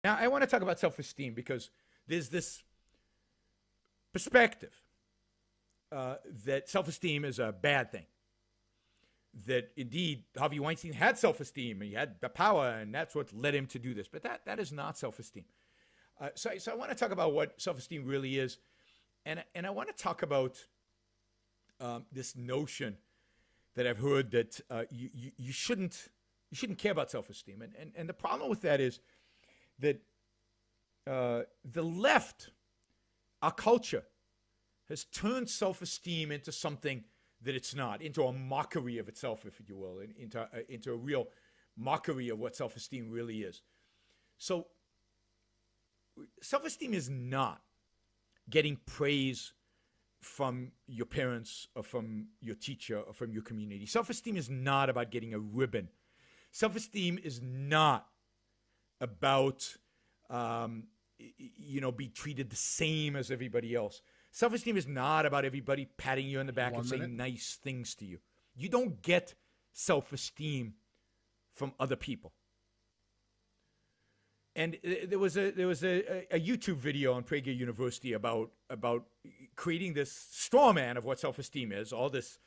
Now, I want to talk about self-esteem because there's this perspective that self-esteem is a bad thing. That indeed Harvey Weinstein had self-esteem and he had the power, and that's what led him to do this. But that is not self-esteem. So I want to talk about what self-esteem really is, and I want to talk about this notion that I've heard that you shouldn't care about self-esteem, and the problem with that is that the left, our culture, has turned self-esteem into something that it's not, into a mockery of itself, if you will, into a real mockery of what self-esteem really is. So self-esteem is not getting praise from your parents or from your teacher or from your community. Self-esteem is not about getting a ribbon. Self-esteem is not about, be treated the same as everybody else. Self-esteem is not about everybody patting you on the back and saying nice things to you. You don't get self-esteem from other people. And there was a YouTube video on Prager University about creating this straw man of what self-esteem is, all this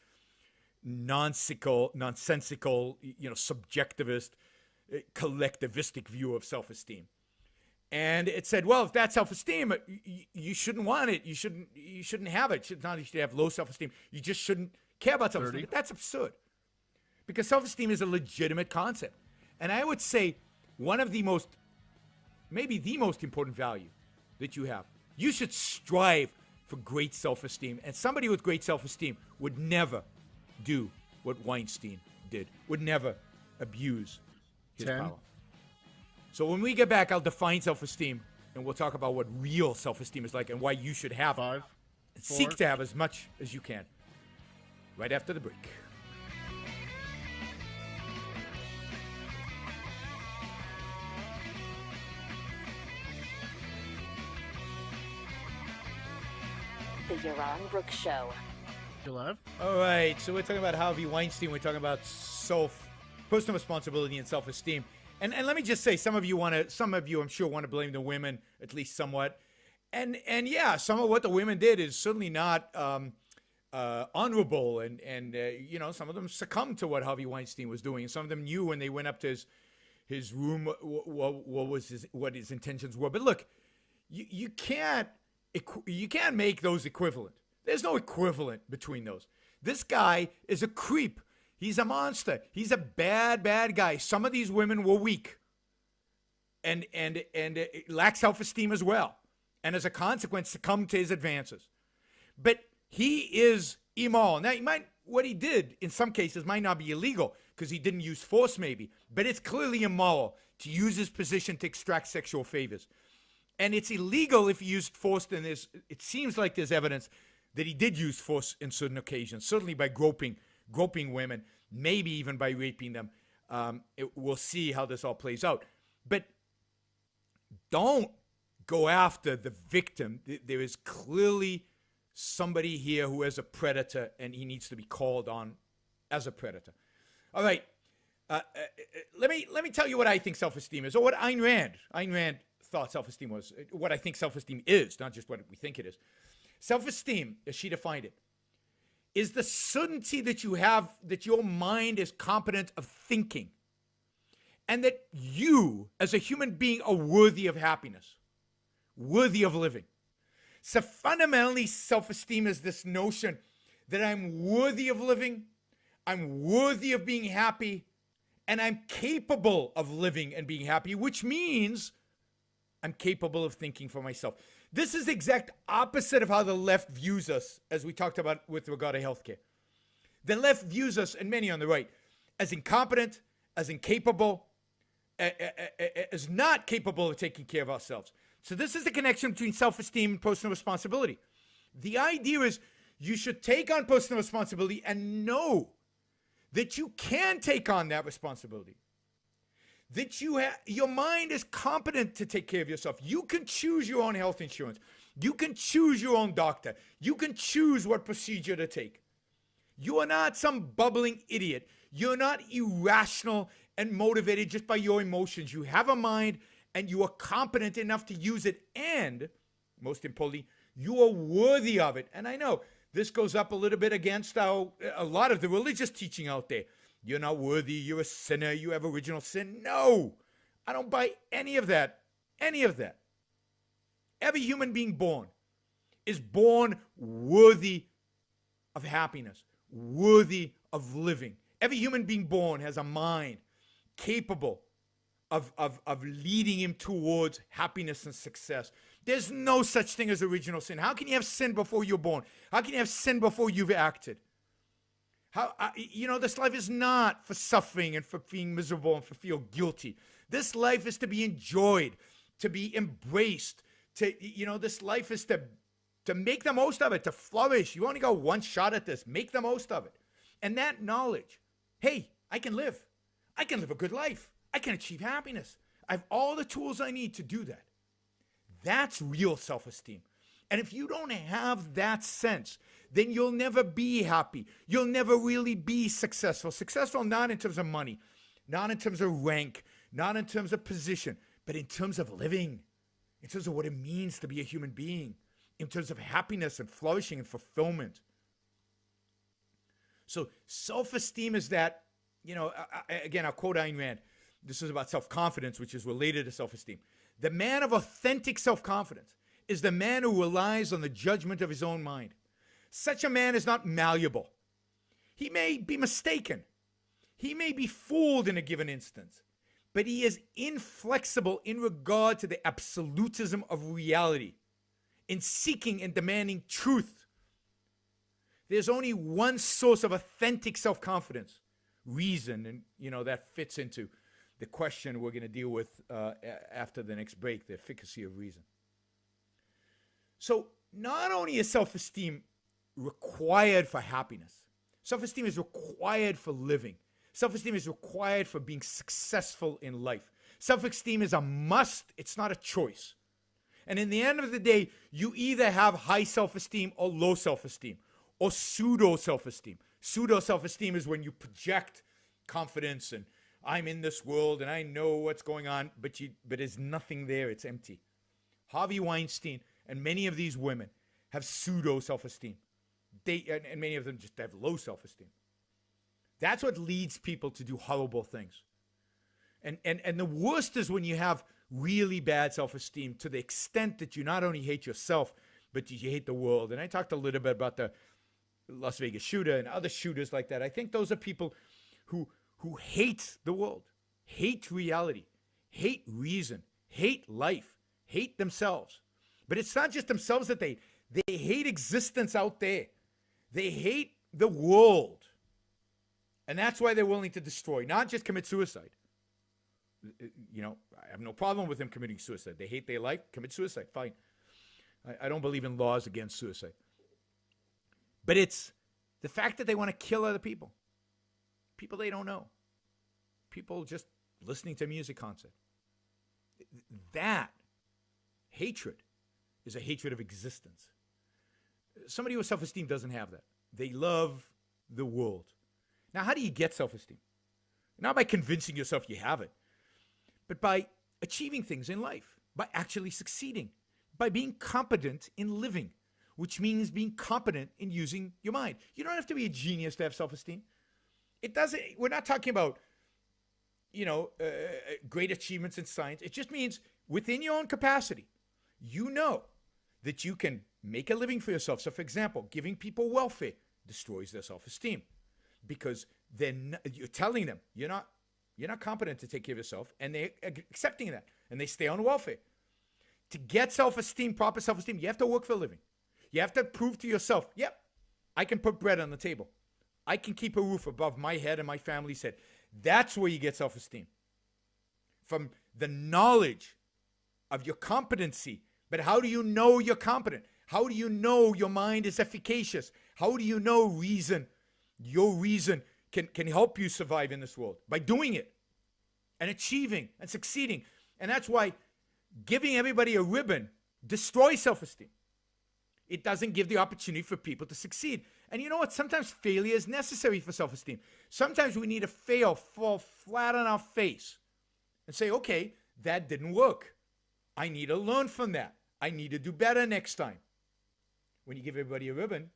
nonsensical, subjectivist, collectivistic view of self-esteem. And it said, well, if that's self-esteem, you shouldn't want it. You shouldn't have it. You should have low self-esteem. You just shouldn't care about self-esteem. But that's absurd, because self-esteem is a legitimate concept. And I would say one of the maybe the most important value that you have. You should strive for great self-esteem. And somebody with great self-esteem would never do what Weinstein did, would never abuse his power. So when we get back, I'll define self-esteem, and we'll talk about what real self-esteem is like and why you should have it. Seek to have as much as you can. Right after the break. The Yaron Brooks Show. You live? All right, so we're talking about Harvey Weinstein. We're talking about personal responsibility and self-esteem. And let me just say, some of you I'm sure want to blame the women, at least somewhat. And yeah, some of what the women did is certainly not honorable. And some of them succumbed to what Harvey Weinstein was doing. And some of them knew when they went up to his room what his intentions were. But look, you can't make those equivalent. There's no equivalent between those. This guy is a creep. He's a monster. He's a bad, bad guy. Some of these women were weak and lack self-esteem as well. And as a consequence, succumb to his advances. But he is immoral. Now, what he did in some cases might not be illegal because he didn't use force maybe, but it's clearly immoral to use his position to extract sexual favors. And it's illegal if he used force, then it seems like there's evidence that he did use force in certain occasions, certainly by groping women, maybe even by raping them. We'll see how this all plays out. But don't go after the victim. There is clearly somebody here who is a predator, and he needs to be called on as a predator. All right. Let me tell you what I think self-esteem is, or what Ayn Rand thought self-esteem was, what I think self-esteem is, not just what we think it is. Self-esteem, as she defined it, is the certainty that you have that your mind is competent of thinking and that you, as a human being, are worthy of happiness, worthy of living. So fundamentally, self-esteem is this notion that I'm worthy of living, I'm worthy of being happy, and I'm capable of living and being happy, which means I'm capable of thinking for myself. This is the exact opposite of how the left views us, as we talked about with regard to healthcare. The left views us, and many on the right, as incompetent, as incapable, as not capable of taking care of ourselves. So this is the connection between self-esteem and personal responsibility. The idea is you should take on personal responsibility and know that you can take on that responsibility. That your mind is competent to take care of yourself. You can choose your own health insurance. You can choose your own doctor. You can choose what procedure to take. You are not some bubbling idiot. You're not irrational and motivated just by your emotions. You have a mind and you are competent enough to use it, and most importantly, you are worthy of it. And I know this goes up a little bit against a lot of the religious teaching out there. You're not worthy, you're a sinner, you have original sin. No, I don't buy any of that. Any of that. Every human being born is born worthy of happiness, worthy of living. Every human being born has a mind capable of leading him towards happiness and success. There's no such thing as original sin. How can you have sin before you're born? How can you have sin before you've acted? This life is not for suffering and for being miserable and for feel guilty. This life is to be enjoyed, to be embraced. This life is to make the most of it, to flourish. You only got one shot at this. Make the most of it. And that knowledge, hey, I can live. I can live a good life. I can achieve happiness. I have all the tools I need to do that. That's real self-esteem. And if you don't have that sense, then you'll never be happy. You'll never really be successful. Successful not in terms of money, not in terms of rank, not in terms of position, but in terms of living, in terms of what it means to be a human being, in terms of happiness and flourishing and fulfillment. So self-esteem is that, again, I'll quote Ayn Rand. This is about self-confidence, which is related to self-esteem. The man of authentic self-confidence is the man who relies on the judgment of his own mind. Such a man is not malleable. He may be mistaken. He may be fooled in a given instance, but he is inflexible in regard to the absolutism of reality, in seeking and demanding truth. There's only one source of authentic self-confidence, reason, and that fits into the question we're going to deal with after the next break, the efficacy of reason. So not only is self-esteem required for happiness, self-esteem is required for living. Self-esteem is required for being successful in life. Self-esteem is a must. It's not a choice. And in the end of the day, you either have high self-esteem or low self-esteem or pseudo self-esteem. Pseudo self-esteem is when you project confidence and I'm in this world and I know what's going on, but there's nothing there. It's empty. Harvey Weinstein and many of these women have pseudo self-esteem. And many of them just have low self-esteem. That's what leads people to do horrible things. And the worst is when you have really bad self-esteem to the extent that you not only hate yourself, but you hate the world. And I talked a little bit about the Las Vegas shooter and other shooters like that. I think those are people who hate the world, hate reality, hate reason, hate life, hate themselves. But it's not just themselves that they hate existence out there. They hate the world. And that's why they're willing to destroy, not just commit suicide. I have no problem with them committing suicide. They hate their life, commit suicide, fine. I don't believe in laws against suicide. But it's the fact that they want to kill other people. People they don't know. People just listening to a music concert. That hatred is a hatred of existence. Somebody with self-esteem doesn't have that. They love the world. Now, how do you get self-esteem? Not by convincing yourself you have it, but by achieving things in life, by actually succeeding, by being competent in living, which means being competent in using your mind. You don't have to be a genius to have self-esteem. We're not talking about, great achievements in science. It just means within your own capacity, you know that you can make a living for yourself. So, for example, giving people welfare destroys their self-esteem because then you're telling them you're not competent to take care of yourself, and they're accepting that, and they stay on welfare. To get self-esteem, proper self-esteem, you have to work for a living. You have to prove to yourself, yep, I can put bread on the table. I can keep a roof above my head and my family's head. That's where you get self-esteem. From the knowledge of your competency. But how do you know you're competent? How do you know your mind is efficacious? How do you know your reason can help you survive in this world? By doing it and achieving and succeeding. And that's why giving everybody a ribbon destroys self-esteem. It doesn't give the opportunity for people to succeed. And you know what? Sometimes failure is necessary for self-esteem. Sometimes we need to fail, fall flat on our face, and say, okay, that didn't work. I need to learn from that. I need to do better next time. When you give everybody a ribbon,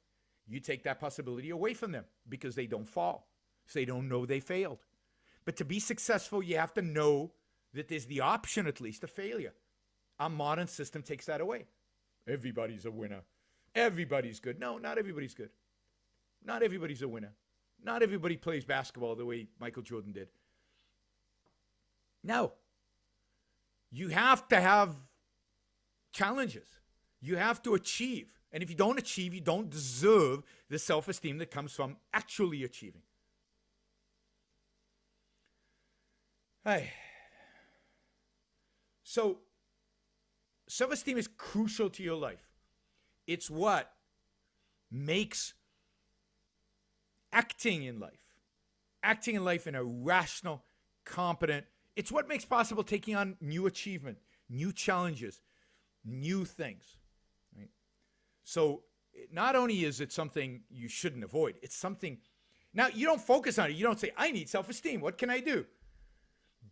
you take that possibility away from them because they don't fall. So they don't know they failed. But to be successful, you have to know that there's the option, at least, of failure. Our modern system takes that away. Everybody's a winner. Everybody's good. No, not everybody's good. Not everybody's a winner. Not everybody plays basketball the way Michael Jordan did. No. You have to have challenges. You have to achieve. And if you don't achieve, you don't deserve the self-esteem that comes from actually achieving. Hey. So, self-esteem is crucial to your life. It's what makes acting in life in a rational, competent, it's what makes possible taking on new achievement, new challenges, new things. Right? So not only is it something you shouldn't avoid, it's something, now you don't focus on it. You don't say, I need self-esteem. What can I do?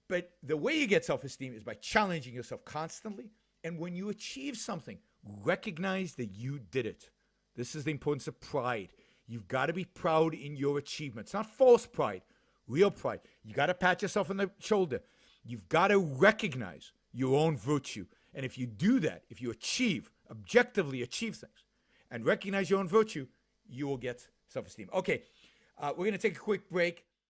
But the way you get self-esteem is by challenging yourself constantly. And when you achieve something, recognize that you did it. This is the importance of pride. You've got to be proud in your achievements, not false pride, real pride. You got to pat yourself on the shoulder. You've got to recognize your own virtue. And if you do that, if you objectively achieve things, and recognize your own virtue, you will get self-esteem. Okay, we're going to take a quick break.